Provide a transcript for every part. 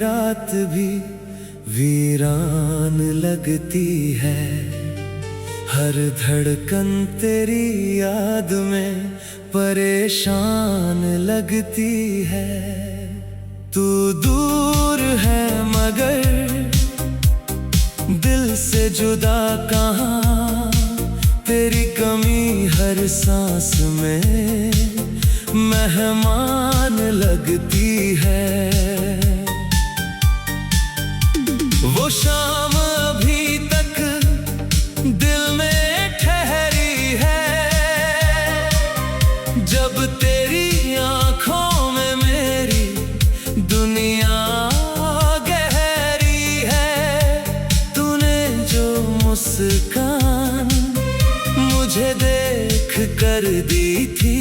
रात भी वीरान लगती है। हर धड़कन तेरी याद में परेशान लगती है। तू दूर है मगर दिल से जुदा कहाँ, तेरी कमी हर सांस में मेहमान लगती है। वो शाम अभी तक दिल में ठहरी है, जब तेरी आंखों में मेरी दुनिया गहरी है। तूने जो मुस्कान मुझे देख कर दी थी,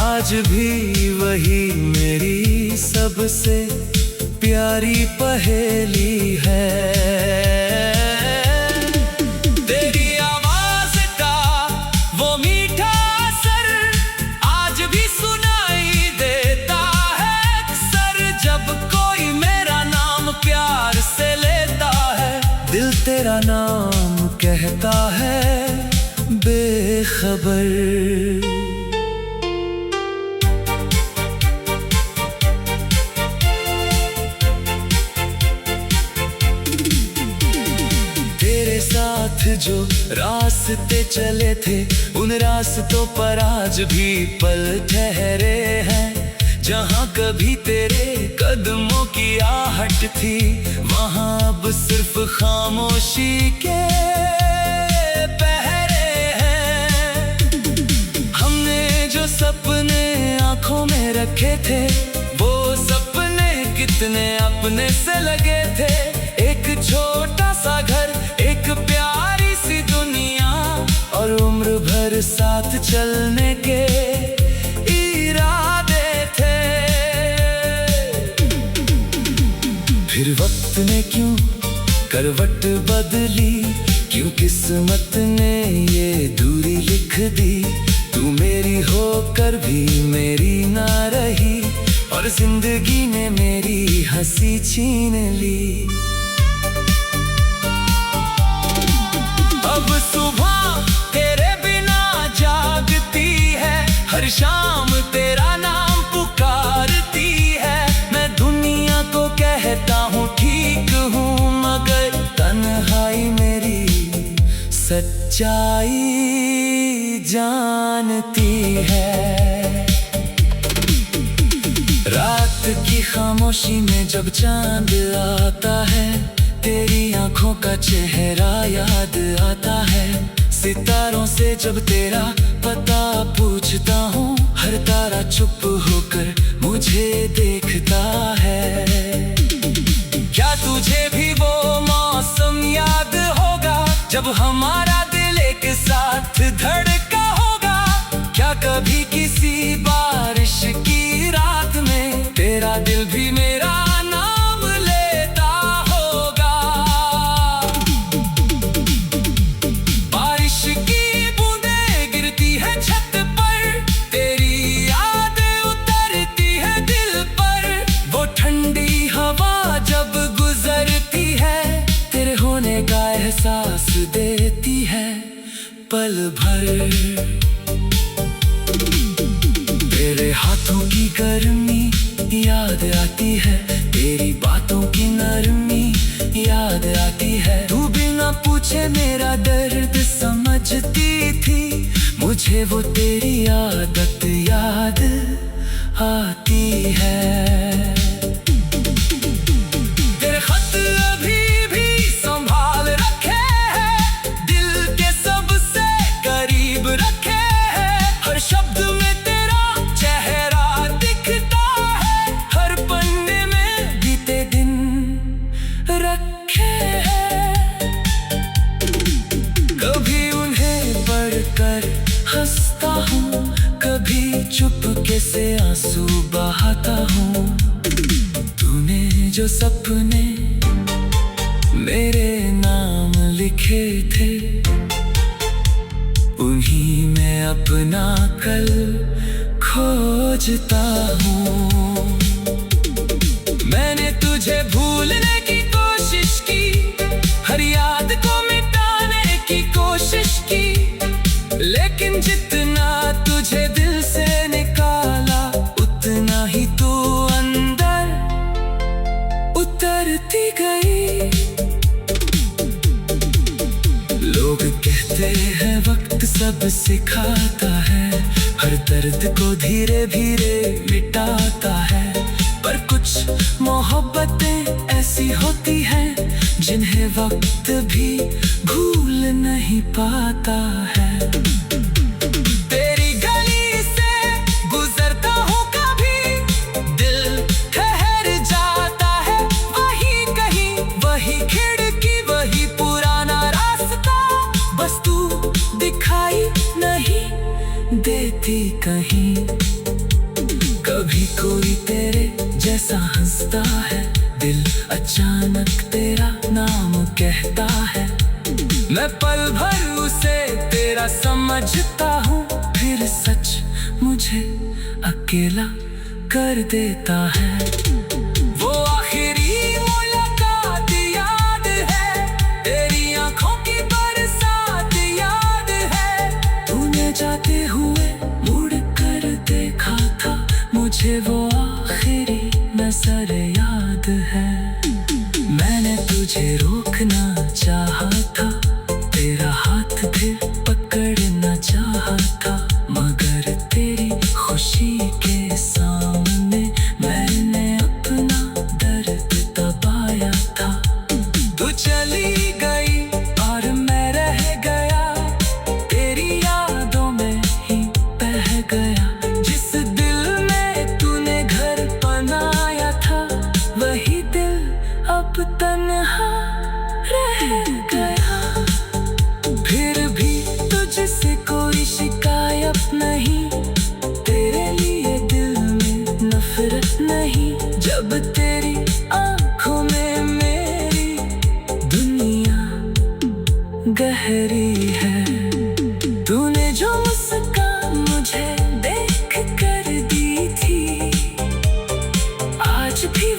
आज भी वही मेरी सबसे प्यारी पहेली है। तेरी आवाज का वो मीठा असर आज भी सुनाई देता है अक्सर, जब कोई मेरा नाम प्यार से लेता है। दिल तेरा नाम कहता है बेखबर। जो रास्ते चले थे उन रास्तों पर आज भी पल ठहरे हैं। जहाँ कभी तेरे कदमों की आहट थी, वहाँ अब सिर्फ खामोशी के पहरे हैं। हमने जो सपने आंखों में रखे थे, वो सपने कितने अपने से लगे थे। एक छोटा सा घर, एक प्यारी सी दुनिया, और उम्र भर साथ चलने के इरादे थे। फिर वक्त ने क्यों करवट बदली, क्यों किस्मत ने ये दूरी लिख दी। तू मेरी होकर भी मेरी ना रही, और जिंदगी ने मेरी हंसी छीन ली। अब सुबह तेरे बिना जागती है, हर शाम तेरा नाम पुकारती है। मैं दुनिया को कहता हूँ ठीक हूँ, मगर तन्हाई मेरी सच्चाई जानती है। रात की खामोशी में जब चांद आता है, तेरी आंखों का चेहरा याद आता है। सितारों से जब तेरा पता पूछता हूँ, हर तारा चुप होकर मुझे देखता है। क्या तुझे भी वो मौसम याद होगा, जब हमारा दिल एक साथ धड़का होगा? क्या कभी किसी बारिश की रात में तेरा दिल भी मेरा नाम लेता होगा? बारिश की बूंदें गिरती है छत पर, तेरी यादें उतरती है दिल पर। वो ठंडी हवा जब गुजरती है, तेरे होने का एहसास देती है पल भर। तेरे हाथों की गर्मी याद आती है, तेरी बातों की नरमी याद आती है। तू बिना पूछे मेरा दर्द समझती थी, मुझे वो तेरी आदत याद आती है। तेरे खत अभी भी संभाल रखे हैं, दिल के सबसे करीब रखे हैं। हर शब्द में तेरा चेहरा दिखता है, हर पन्ने में बीते दिन रखे हैं। कभी उन्हें पढ़कर हंसता हूँ, कभी चुपके से आंसू बहाता हूँ। तूने जो सपने मेरे नाम लिखे थे, उन्हीं में अपना कल खोजता हूँ। मैंने तुझे भूलने की कोशिश की, हर याद को मिटाने की कोशिश की, लेकिन जितना तुझे दिल से निकाला उतना ही तू अंदर उतरती गई। लोग कहते हैं वक्त सब सिखाता है, हर दर्द को धीरे धीरे मिटाता है, पर कुछ मोहब्बतें ऐसी होती हैं जिन्हें वक्त भी भूल नहीं पाता है। तेरी गली से गुजरता हूँ कभी, दिल ठहर जाता है वही कहीं, वही खिड़की वही पुराना रास्ता, बस तू दिखाई नहीं देती कहीं। कभी कोई तेरे जैसा हंसता है, दिल अचानक तेरा नाम कहता है, मैं पल भर उसे तेरा समझता हूँ, फिर सच मुझे अकेला कर देता है। वो आखिरी मुलाकात याद है, तेरी आंखों की बरसात याद है, तूने जाते हुए मुड़ कर देखा था, मुझे वो आखिरी नजर याद है। मैंने तुझे रोकना चाहा था, तेरा हाथ फिर पकड़ना चाहा था, मगर तेरी खुशी के सामने मैंने अपना दर्द दबाया था। तू चली गई और मैं रह गया, तेरी यादों में ही बह गया, जिस दिल में तूने घर बनाया था, वही दिल अब तन्हा रह गया। फिर भी तुझसे कोई शिकायत नहीं, तेरे लिए दिल में नफरत नहीं, जब तेरी आंखों में मेरी दुनिया गहरी है। तूने जो मुस्कान मुझे देख कर दी थी, आज भी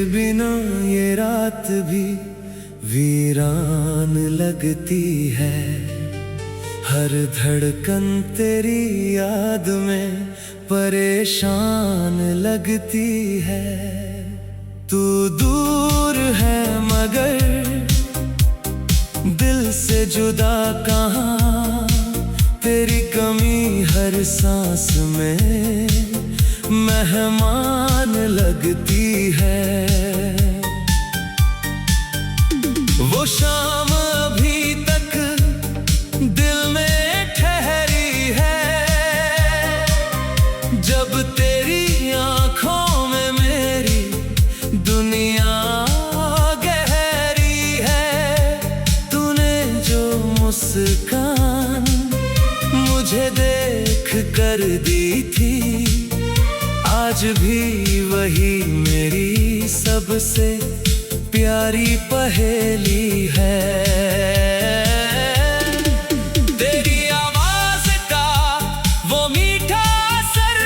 बिना ये रात भी वीरान लगती है, हर धड़कन तेरी याद में परेशान लगती है। तू दूर है मगर दिल से जुदा कहाँ, तेरी कमी हर सांस में मेहमान लगती है। वो शाम अभी तक दिल में ठहरी है, जब तेरी आंखों में मेरी दुनिया गहरी है। तूने जो मुस्कान मुझे देख कर दी थी, आज भी वही मेरी सबसे प्यारी पहेली है। तेरी आवाज का वो मीठा असर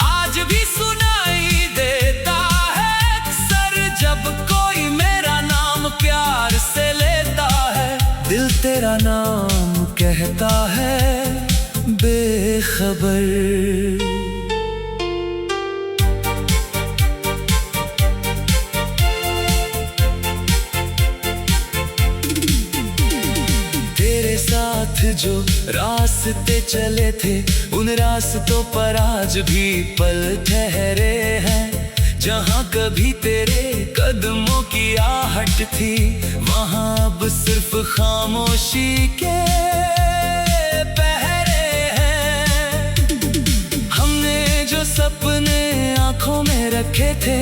आज भी सुनाई देता है अक्सर, जब कोई मेरा नाम प्यार से लेता है, दिल तेरा नाम कहता है बेखबर। जो रास्ते चले थे उन रास्तों पर आज भी पल ठहरे हैं, जहाँ कभी तेरे कदमों की आहट थी वहाँ अब सिर्फ खामोशी के पहरे हैं। हमने जो सपने आंखों में रखे थे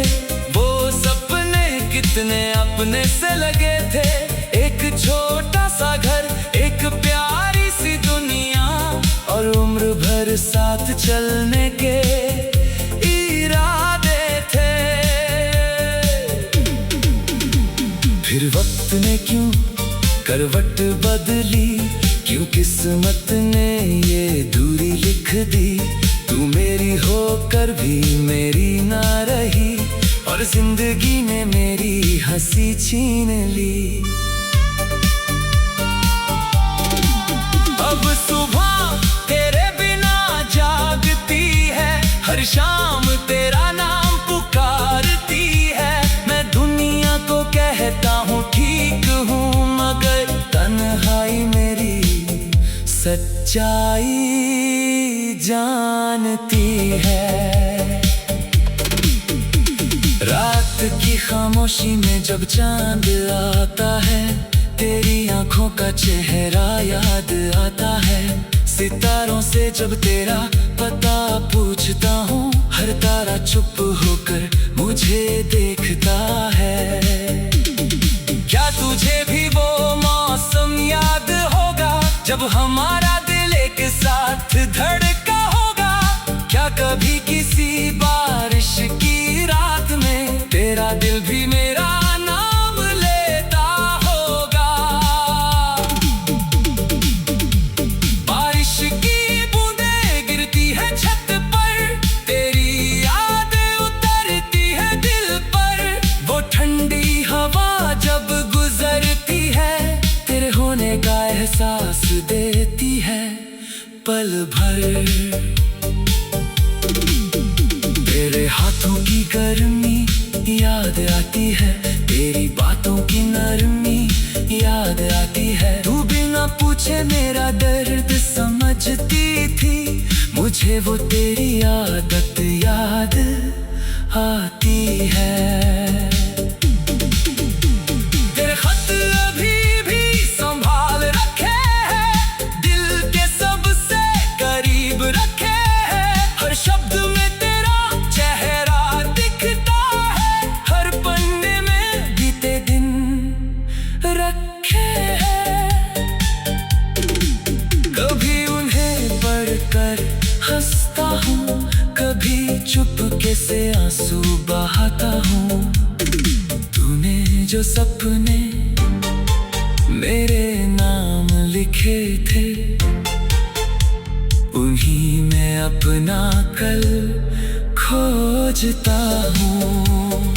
वो सपने कितने अपने से लगे थे। एक छोटा सा घर, एक प्यारी सी दुनिया, और उम्र भर साथ चलने के इरादे थे। फिर वक्त ने क्यों करवट बदली, क्यों किस्मत ने ये दूरी लिख दी। तू मेरी होकर भी मेरी ना रही, और जिंदगी ने मेरी हंसी छीन ली। अब सुबह तेरे बिना जागती है, हर शाम तेरा नाम पुकारती है। मैं दुनिया को कहता हूँ ठीक हूँ, मगर तन्हाई मेरी सच्चाई जानती है। रात की खामोशी में जब चांद आता है, तेरी आंखों का चेहरा याद आता है। सितारों से जब तेरा पता पूछता हूँ, हर तारा चुप होकर मुझे देखता है। क्या तुझे भी वो मौसम याद होगा, जब हमारा दिल एक साथ धड़का होगा? क्या कभी किसी बारिश की रात में तेरा दिल भी मेरा नाम लेता होगा? बारिश की बूंदें गिरती है छत पर, तेरी याद उतरती है दिल पर। वो ठंडी हवा जब गुजरती है, तेरे होने का एहसास देती है पल भर। तेरे हाथों की गर्मी याद आती है, तेरी बातों की नरमी याद आती है। तू बिना पूछे मेरा दर्द समझती थी, मुझे वो तेरी आदत याद आती है। तेरे खत अभी भी संभाल रखे हैं, दिल के सबसे करीब रखे हैं। हर शब्द में तेरा चेहरा दिखता है, हर पन्ने में बीते दिन रखे हैं। कभी उन्हें पढ़कर हंसता हूँ, कभी चुपके से आंसू बहाता हूँ। तूने जो सपने मेरे नाम लिखे थे, उन्हीं में अपना कल खोजता हूँ।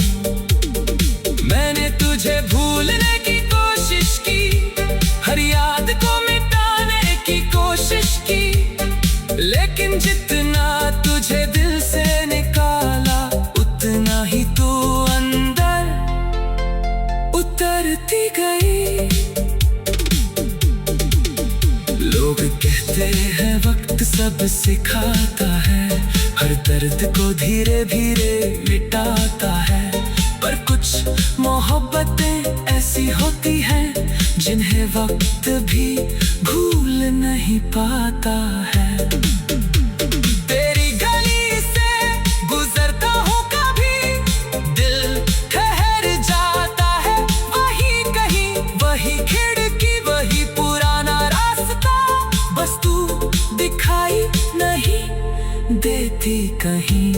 मैंने तुझे भूलने की कोशिश की, हर याद को मिटाने की कोशिश की, लेकिन जितना तुझे दिल से निकाला, उतना ही तू अंदर उतरती गई। लोग कहते हैं वक्त सब सिखाता है, हर दर्द को धीरे धीरे मिटाता है। पर कुछ मोहब्बतें ऐसी होती हैं, जिन्हें वक्त भी भूल नहीं पाता है। तेरी गली से गुजरता हूँ कभी, दिल ठहर जाता है वही कहीं। वही खिड़की, वही पुराना रास्ता, बस तू दिखाई नहीं देती कहीं।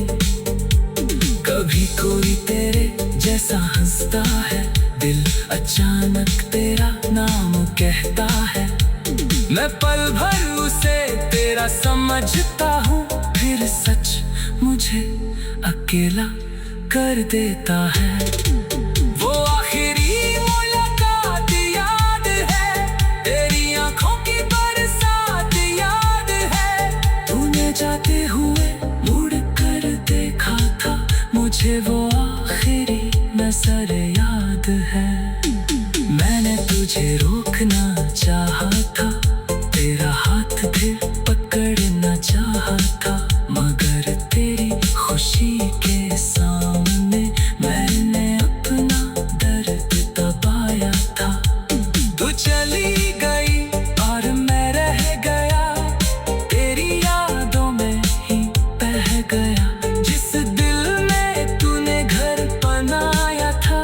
कभी कोई तेरे जैसा हंसता है, दिल अचानक तेरा नाम कहता है। मैं पल भर उसे तेरा समझता हूँ, फिर सच मुझे अकेला कर देता है। वो आखिरी मुलाकात याद है, तेरी आंखों की बरसात याद है। तूने जाते हुए मुड़ कर देखा था, मुझे वो आखिरी नजर याद है। मैंने तुझे रोकना चाहा था, तेरा हाथ फिर पकड़ना चाहा था, मगर तेरी खुशी के सामने मैंने अपना दर्द दबाया था। तू चली गई और मैं रह गया, तेरी यादों में ही बह गया। जिस दिल में तूने घर बनाया था,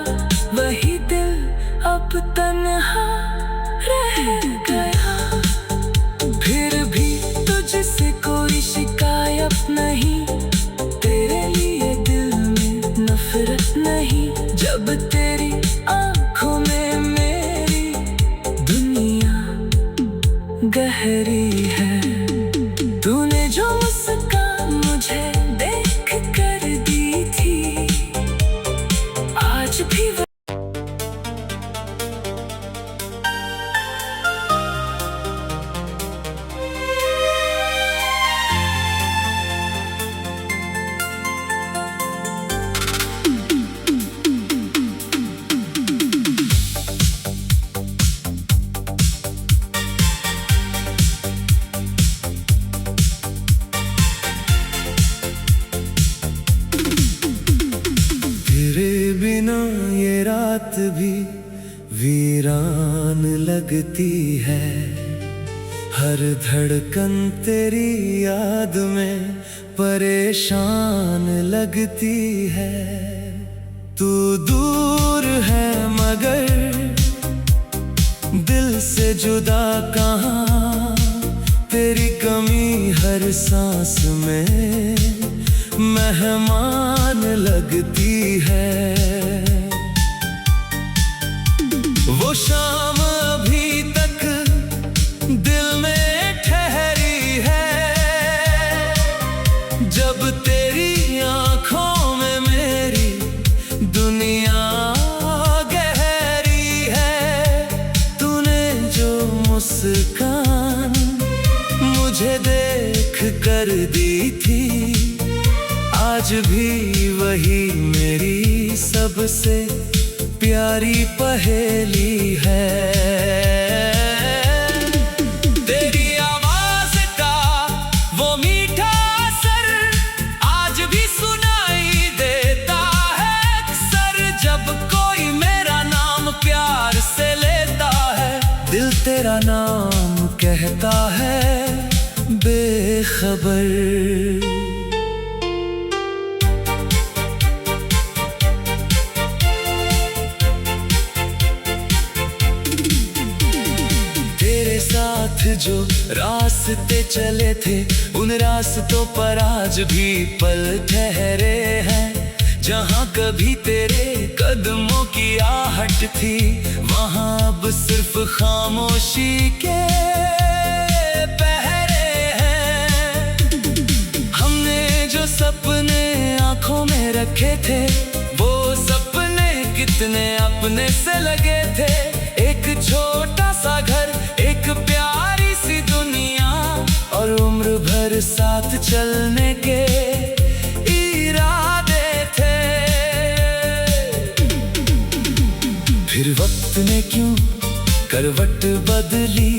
ठहरी है। तूने जो मुस्कान मुझे देख कर दी थी, आज भी ये रात भी वीरान लगती है। हर धड़कन तेरी याद में परेशान लगती है। तू दूर है मगर दिल से जुदा कहाँ, तेरी कमी हर सांस में मेहमान लगती है। वो शाम अभी तक दिल में ठहरी है, जब तेरी आंखों में मेरी दुनिया गहरी है। तूने जो मुस्कान मुझे देख कर दी थी, आज भी वही मेरी सबसे प्यारी पहेली है। तेरी आवाज का वो मीठा असर आज भी सुनाई देता है अक्सर। जब कोई मेरा नाम प्यार से लेता है, दिल तेरा नाम कहता है बेखबर। जो रास्ते चले थे, उन रास्तों पर आज भी पल ठहरे हैं। जहाँ कभी तेरे कदमों की आहट थी, वहाँ अब सिर्फ खामोशी के पहरे हैं। हमने जो सपने आंखों में रखे थे, वो सपने कितने अपने से लगे थे। एक छोटा सा घर, एक प्यारी सी दुनिया, और उम्र भर साथ चलने के इरादे थे। फिर वक्त ने क्यों करवट बदली,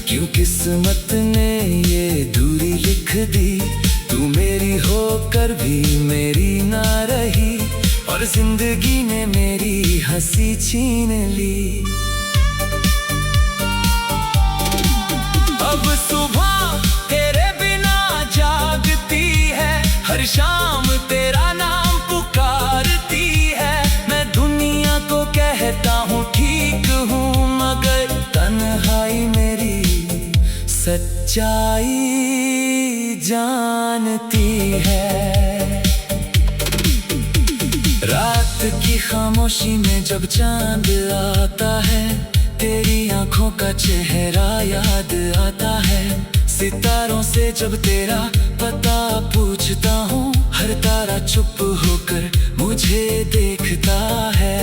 क्यों किस्मत ने ये दूरी लिख दी। तू मेरी होकर भी मेरी ना रही, और जिंदगी ने मेरी हंसी छीन ली। अब सुबह तेरे बिना जागती है, हर शाम तेरा नाम पुकारती है। मैं दुनिया को कहता हूँ ठीक हूँ, मगर तन्हाई मेरी सच्चाई जानती है। रात की खामोशी में जब चांद आता है, तेरी आंखों का चेहरा याद आता है। सितारों से जब तेरा पता पूछता हूँ, हर तारा चुप होकर मुझे देखता है।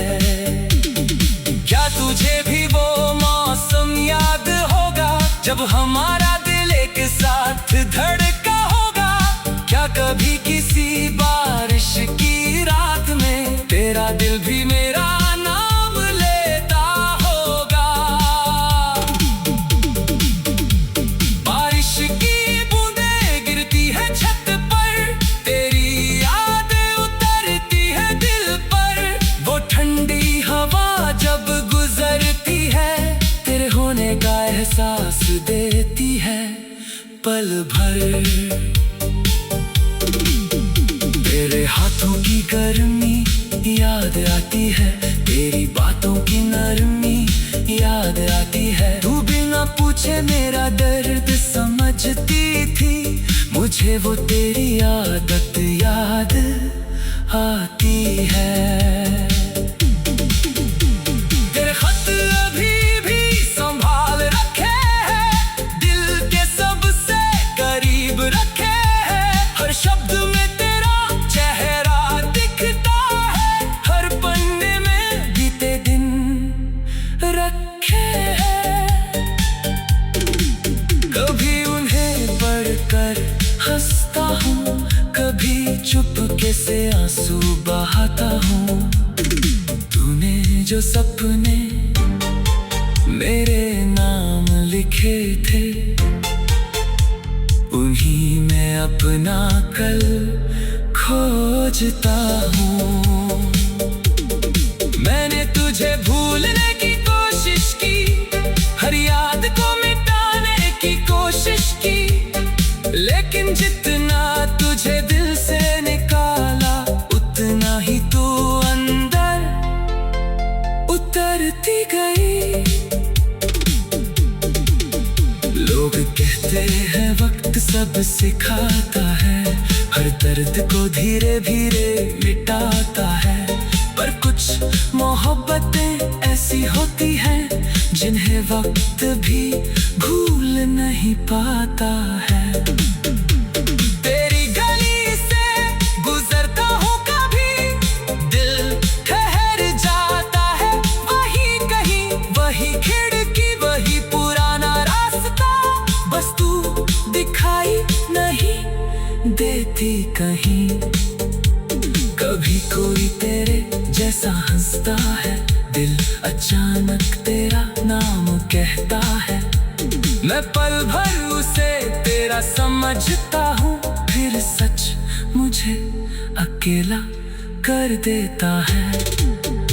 क्या तुझे भी वो मौसम याद होगा, जब हमारा दिल एक साथ धड़का होगा? क्या कभी किसी बारिश की रात में तेरा दिल भी मेरा नाम लेता होगा? बारिश की बूंदें गिरती है छत पर, तेरी याद उतरती है दिल पर। वो ठंडी हवा जब गुजरती है, तेरे होने का एहसास देती है पल भर। तेरे हाथों की गर्मी याद आती है, तेरी बातों की नरमी याद आती है। तू बिना पूछे मेरा दर्द समझती थी, मुझे वो तेरी आदत याद आती है। तेरे खत अभी भी संभाल रखे हैं, दिल जो सपने मेरे नाम लिखे थे, उन्हीं में अपना कल खोजता हूँ। मैंने तुझे भूलने की कोशिश की, हर याद को मिटाने की कोशिश की, लेकिन जितना तुझे दिल से निकाला, उतना ही तू अंदर उतरती गई। लोग कहते हैं वक्त सब सिखाता है, हर दर्द को धीरे धीरे मिटाता है, पर कुछ मोहब्बतें ऐसी होती हैं जिन्हें वक्त भी भूल नहीं पाता है। तेरी गली से गुजरता हूँ कभी, दिल ठहर जाता है वही कहीं, वही खिड़की वही पुराना रास्ता, बस तू दिखाई नहीं देती कहीं। कभी कोई तेरे जैसा हंसता है, दिल अचानक तेरा नाम कहता है, मैं पल भर उसे तेरा समझता हूँ, फिर सच मुझे अकेला कर देता है।